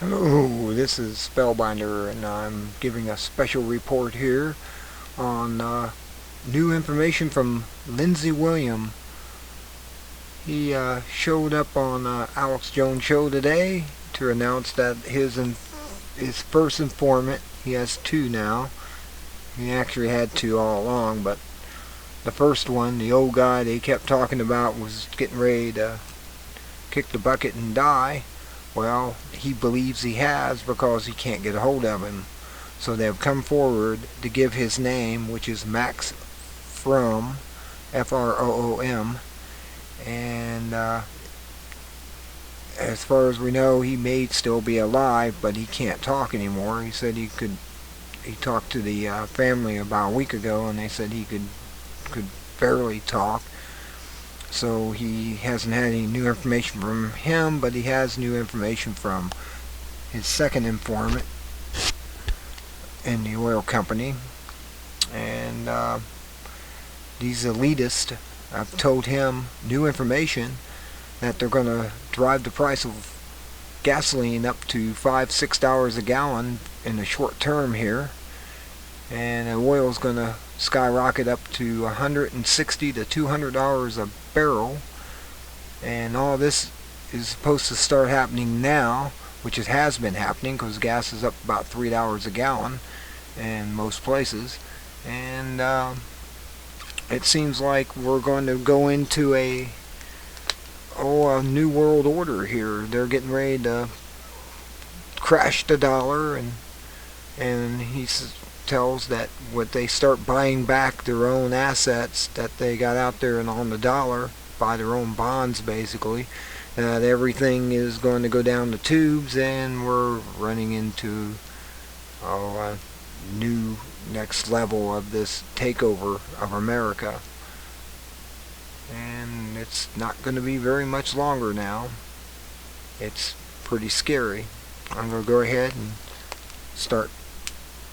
Hello, this is Spellbinder, and I'm giving a special report here on new information from Lindsey Williams. He showed up on Alex Jones' show today to announce that his first informant, he has two now. He actually had two all along, but the first one, the old guy they kept talking about, was getting ready to kick the bucket and die. Well, he believes he has because he can't get a hold of him. So they've come forward to give his name, which is Max Fromm, F-R-O-O-M. And as far as we know, he may still be alive, but he can't talk anymore. He said he talked to the family about a week ago, and they said he could barely talk. So he hasn't had any new information from him, but he has new information from his second informant in the oil company. And these elitists have told him new information that they're going to drive the price of gasoline up to $5-6 a gallon in the short term here. And the oil is going to skyrocket up to $160 to $200 a barrel, and all this is supposed to start happening now, which it has been happening because gas is up about $3 a gallon in most places. And it seems like we're going to go into a new world order here. They're getting ready to crash the dollar, and he tells that what they start buying back their own assets that they got out there and on the dollar, buy their own bonds basically, that everything is going to go down the tubes, and we're running into a new next level of this takeover of America. And it's not going to be very much longer now. It's pretty scary. I'm going to go ahead and start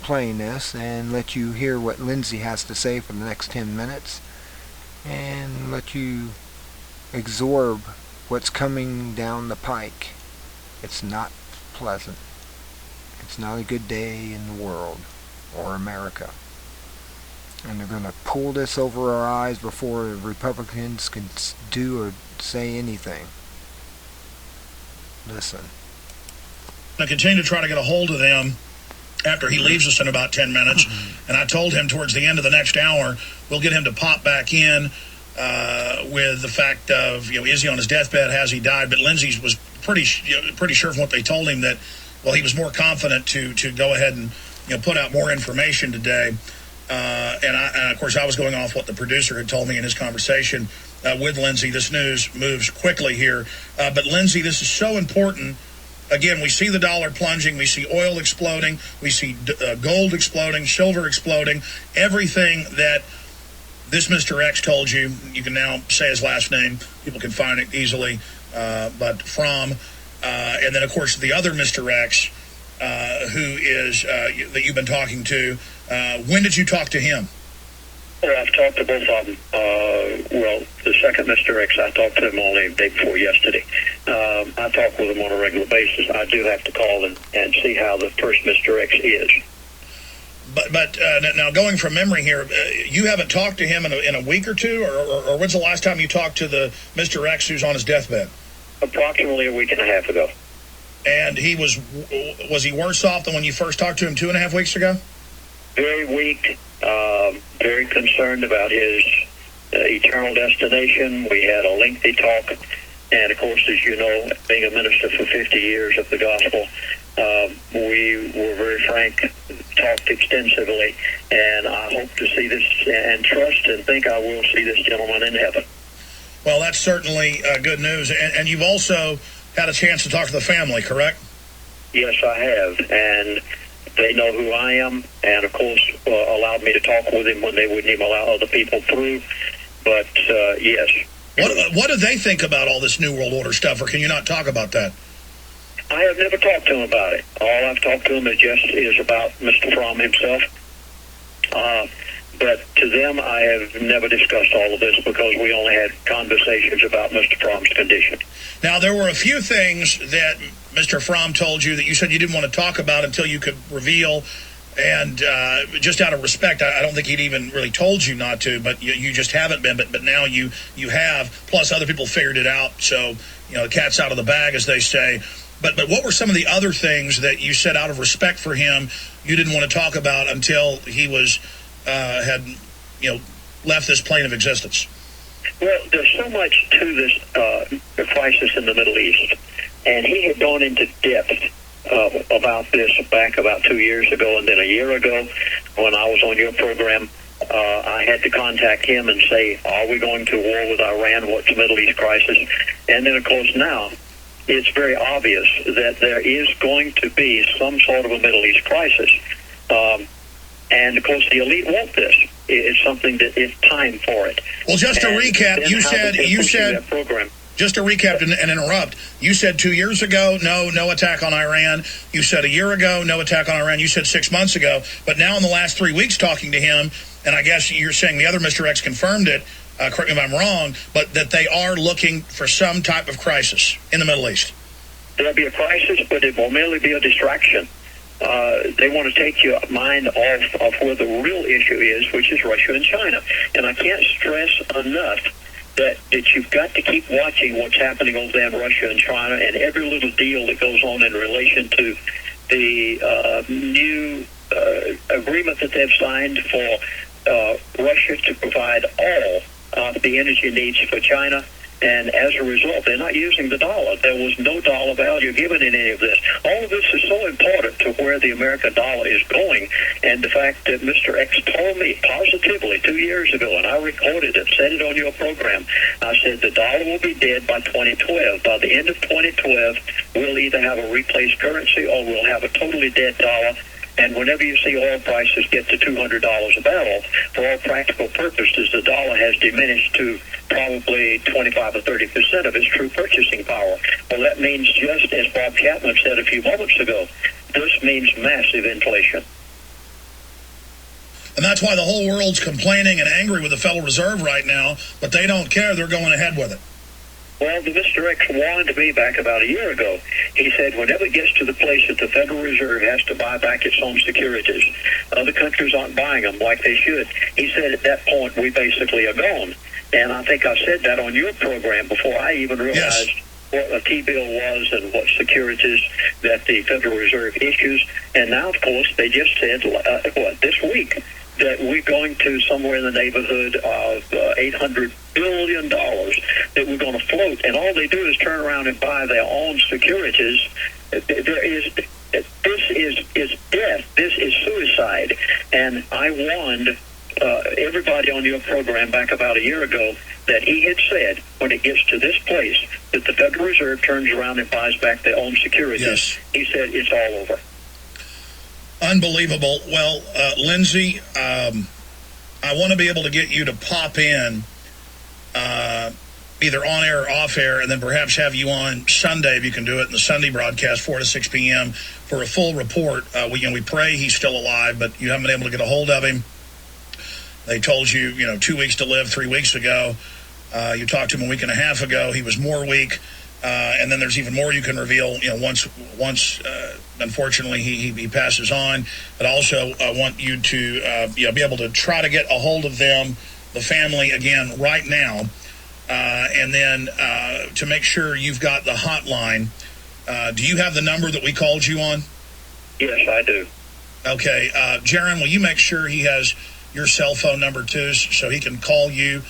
playing this and let you hear what Lindsey has to say for the next 10 minutes and let you absorb what's coming down the pike. It's not pleasant. It's not a good day in the world or America. And they're going to pull this over our eyes before the Republicans can do or say anything. Listen. I continue to try to get a hold of them after he leaves us in about 10 minutes. And I told him towards the end of the next hour, we'll get him to pop back in with the fact of, is he on his deathbed? Has he died? But Lindsey was pretty sure from what they told him that, well, he was more confident to go ahead and put out more information today. And of course, I was going off what the producer had told me in his conversation with Lindsey. This news moves quickly here. But Lindsey, this is so important. Again, we see the dollar plunging, we see oil exploding, we see gold exploding, silver exploding. Everything that this Mr. X told you, you can now say his last name. People can find it easily, but Fromm. And then, of course, the other Mr. X, who is that you've been talking to. When did you talk to him? Well, I've talked to both of them. Well, the second Mr. X, I talked to him only the day before yesterday. I talk with him on a regular basis. I do have to call and see how the first Mr. X is. But now going from memory here, you haven't talked to him in a week or two, or when's the last time you talked to the Mr. X who's on his deathbed? Approximately a week and a half ago. And he was he worse off than when you first talked to him 2.5 weeks ago? Very weak, very concerned about his eternal destination. We had a lengthy talk, and of course, as you know, being a minister for 50 years of the gospel, we were very frank, talked extensively, and I hope to see this and trust and think I will see this gentleman in heaven. Well, that's certainly good news, and you've also had a chance to talk to the family, correct? Yes, I have, and they know who I am, and of course allowed me to talk with him when they wouldn't even allow other people through. But yes. What do they think about all this New World Order stuff, or can you not talk about that? I have never talked to him about it. All I've talked to him is about Mr. Fromm himself. But to them, I have never discussed all of this because we only had conversations about Mr. Fromm's condition. Now, there were a few things that Mr. Fromm told you that you said you didn't want to talk about until you could reveal, and just out of respect, I don't think he'd even really told you not to, but you just haven't been, but now you have, plus other people figured it out, so, the cat's out of the bag, as they say. But what were some of the other things that you said out of respect for him you didn't want to talk about until he was, had left this plane of existence? Well, there's so much to this crisis in the Middle East, and he had gone into depth about this back about 2 years ago, and then a year ago when I was on your program, I had to contact him and say, are we going to war with Iran? What's the Middle East crisis? And then, of course, now it's very obvious that there is going to be some sort of a Middle East crisis. And, of course, the elite want this. It's something that it's time for it. Well, just to recap, you said that program. Just to recap and interrupt, you said 2 years ago, no attack on Iran. You said a year ago, no attack on Iran. You said 6 months ago. But now in the last 3 weeks talking to him, and I guess you're saying the other Mr. X confirmed it, correct me if I'm wrong, but that they are looking for some type of crisis in the Middle East. There'll be a crisis, but it will merely be a distraction. They want to take your mind off of where the real issue is, which is Russia and China. And I can't stress enough that you've got to keep watching what's happening over there in Russia and China, and every little deal that goes on in relation to the new agreement that they've signed for Russia to provide all the energy needs for China. And as a result, they're not using the dollar. There was no dollar value given in any of this. All of this is so important to where the American dollar is going. And the fact that Mr. X told me positively 2 years ago, and I recorded it, said it on your program, I said the dollar will be dead by 2012. By the end of 2012, we'll either have a replaced currency or we'll have a totally dead dollar. And whenever you see oil prices get to $200 a barrel, for all practical purposes, the dollar has diminished to probably 25 or 30% of its true purchasing power. Well, that means, just as Bob Chapman said a few moments ago, this means massive inflation. And that's why the whole world's complaining and angry with the Federal Reserve right now, but they don't care. They're going ahead with it. Well, the Mr. X warned me back about a year ago. He said whenever it gets to the place that the Federal Reserve has to buy back its own securities, other countries aren't buying them like they should. He said at that point we basically are gone. And I think I said that on your program before I even realized what a T-bill was and what securities that the Federal Reserve issues. And now, of course, they just said, this week, that we're going to somewhere in the neighborhood of $800 billion that we're going to float. And all they do is turn around and buy their own securities. This is death. This is suicide. And I warned everybody on your program back about a year ago that he had said when it gets to this place that the Federal Reserve turns around and buys back their own securities. Yes. He said it's all over. Unbelievable. Well, Lindsey, I want to be able to get you to pop in either on air or off air, and then perhaps have you on Sunday, if you can do it, in the Sunday broadcast, 4 to 6 p.m., for a full report. We pray he's still alive, but you haven't been able to get a hold of him. They told you, 2 weeks to live 3 weeks ago. You talked to him a week and a half ago. He was more weak. And then there's even more you can reveal, once unfortunately, he passes on. But also, I want you to be able to try to get a hold of them, the family, again, right now. And then to make sure you've got the hotline. Do you have the number that we called you on? Yes, I do. Okay. Jaron, will you make sure he has your cell phone number, too, so he can call you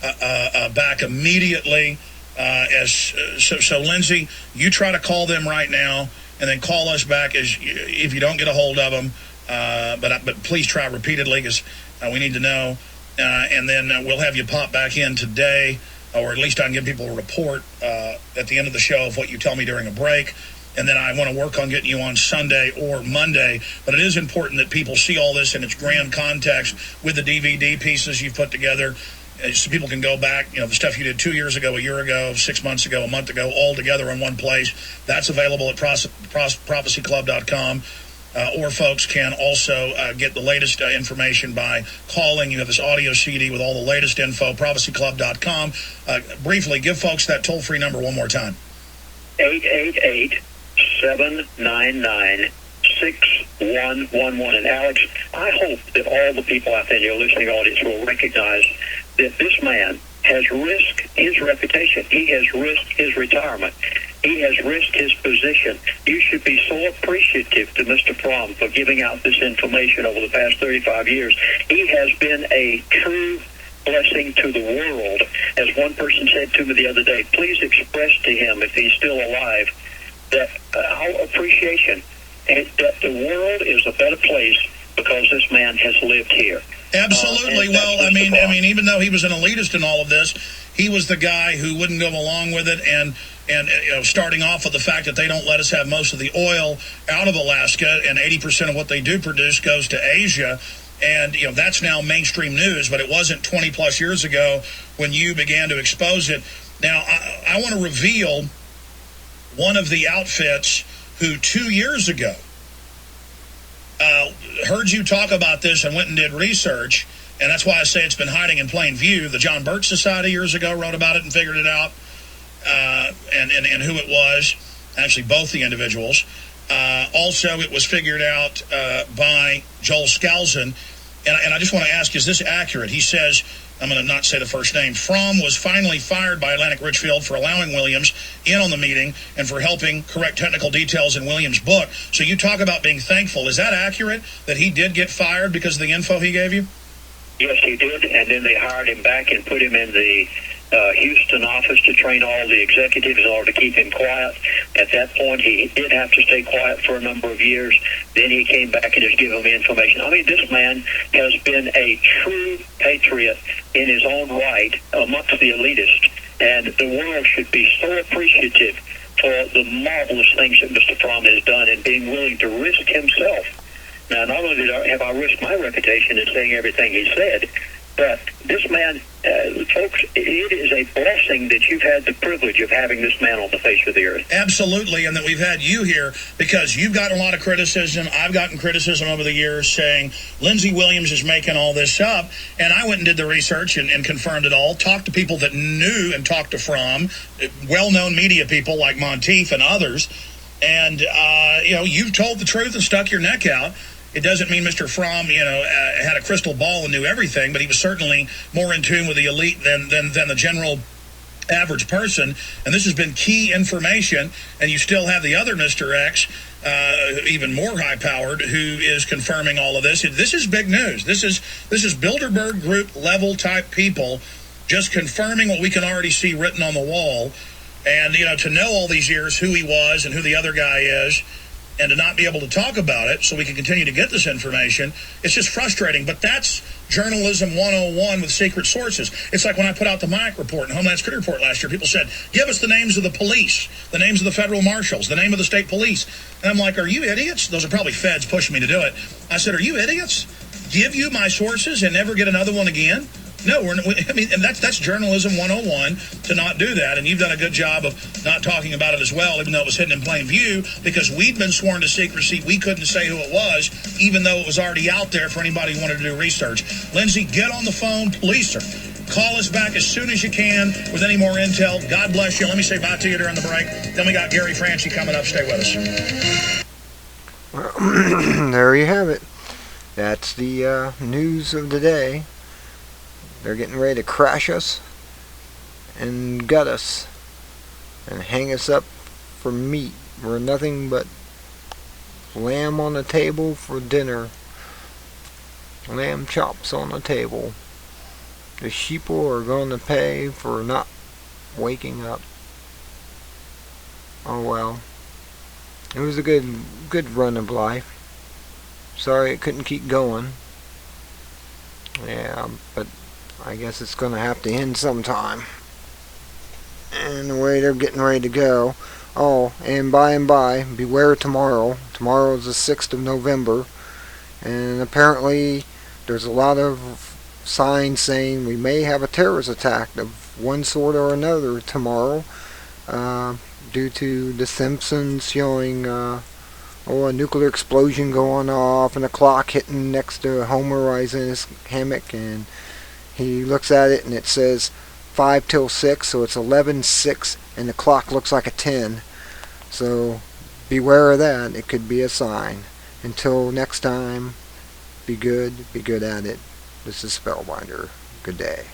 back immediately? So Lindsey, you try to call them right now, and then call us back if you don't get a hold of them. But please try repeatedly, because we need to know. And then we'll have you pop back in today, or at least I can give people a report at the end of the show of what you tell me during a break. And then I want to work on getting you on Sunday or Monday. But it is important that people see all this in its grand context with the DVD pieces you've put together, so people can go back, the stuff you did 2 years ago, a year ago, 6 months ago, a month ago, all together in one place. That's available at prophecyclub.com. Or folks can also get the latest information by calling. You have this audio CD with all the latest info, prophecyclub.com. Briefly, give folks that toll-free number one more time. 888 799-6111. And Alex, I hope that all the people out there in your listening audience will recognize that this man has risked his reputation. He has risked his retirement. He has risked his position. You should be so appreciative to Mr. Fromm for giving out this information over the past 35 years. He has been a true blessing to the world. As one person said to me the other day, please express to him, if he's still alive, that our appreciation and that the world is a better place because this man has lived here. Absolutely. Well, I mean, even though he was an elitist in all of this, he was the guy who wouldn't go along with it, and you know, starting off with the fact that they don't let us have most of the oil out of Alaska, and 80% of what they do produce goes to Asia. And, you know, that's now mainstream news, but it wasn't 20 plus years ago when you began to expose it. Now, I want to reveal one of the outfits who 2 years ago heard you talk about this and went and did research, and that's why I say it's been hiding in plain view. The John Birch Society years ago wrote about it and figured it out, and who it was, actually both the individuals. Also, it was figured out by Joel Skousen, and I just want to ask, is this accurate? He says, I'm going to not say the first name, Fromm was finally fired by Atlantic Richfield for allowing Williams in on the meeting and for helping correct technical details in Williams' book. So you talk about being thankful. Is that accurate, that he did get fired because of the info he gave you? Yes, he did, and then they hired him back and put him in the Houston office to train all the executives in order to keep him quiet. At that point, he did have to stay quiet for a number of years. Then he came back and just gave them information. I mean, this man has been a true patriot in his own right amongst the elitists, and the world should be so appreciative for the marvelous things that Mr. Fromm has done and being willing to risk himself. Now, not only have I risked my reputation in saying everything he said, but this man, folks, it is a blessing that you've had the privilege of having this man on the face of the earth. Absolutely, and that we've had you here, because you've gotten a lot of criticism. I've gotten criticism over the years saying Lindsey Williams is making all this up, and I went and did the research and confirmed it all, talked to people that knew and talked to Fromm, well-known media people like Monteith and others, and, you know, you've told the truth and stuck your neck out. It doesn't mean Mr. Fromm, you know, had a crystal ball and knew everything, but he was certainly more in tune with the elite than the general average person. And this has been key information. And you still have the other Mr. X, even more high-powered, who is confirming all of this. This is big news. This is Bilderberg Group level type people just confirming what we can already see written on the wall. And, you know, to know all these years who he was and who the other guy is, and to not be able to talk about it so we can continue to get this information, it's just frustrating. But that's journalism 101 with secret sources. It's like when I put out the Mike report and Homeland Security report last year, people said, give us the names of the police, the names of the federal marshals, the name of the state police. And I'm like, are you idiots? Those are probably feds pushing me to do it. I said, are you idiots? Give you my sources and never get another one again? No, I mean, and that's journalism 101 to not do that, and you've done a good job of not talking about it as well, even though it was hidden in plain view, because we'd been sworn to secrecy. We couldn't say who it was, even though it was already out there for anybody who wanted to do research. Lindsey, get on the phone, please, sir. Call us back as soon as you can with any more intel. God bless you. Let me say bye to you during the break. Then we got Gary Franchi coming up. Stay with us. Well, there you have it. That's the news of the day. They're getting ready to crash us and gut us and hang us up for meat. We're nothing but lamb on the table for dinner. Lamb chops on the table. The sheeple are going to pay for not waking up. Oh well. It was a good run of life. Sorry it couldn't keep going. Yeah, but I guess it's going to have to end sometime. And the way they're getting ready to go. Oh, and by, beware tomorrow. Tomorrow is the 6th of November. And apparently there's a lot of signs saying we may have a terrorist attack of one sort or another tomorrow. Due to the Simsons showing a nuclear explosion going off and a clock hitting next to Homer rising in his hammock, and he looks at it and it says 5 till 6, so it's 11:06, and the clock looks like a 10. So beware of that. It could be a sign. Until next time, be good at it. This is Spellbinder. Good day.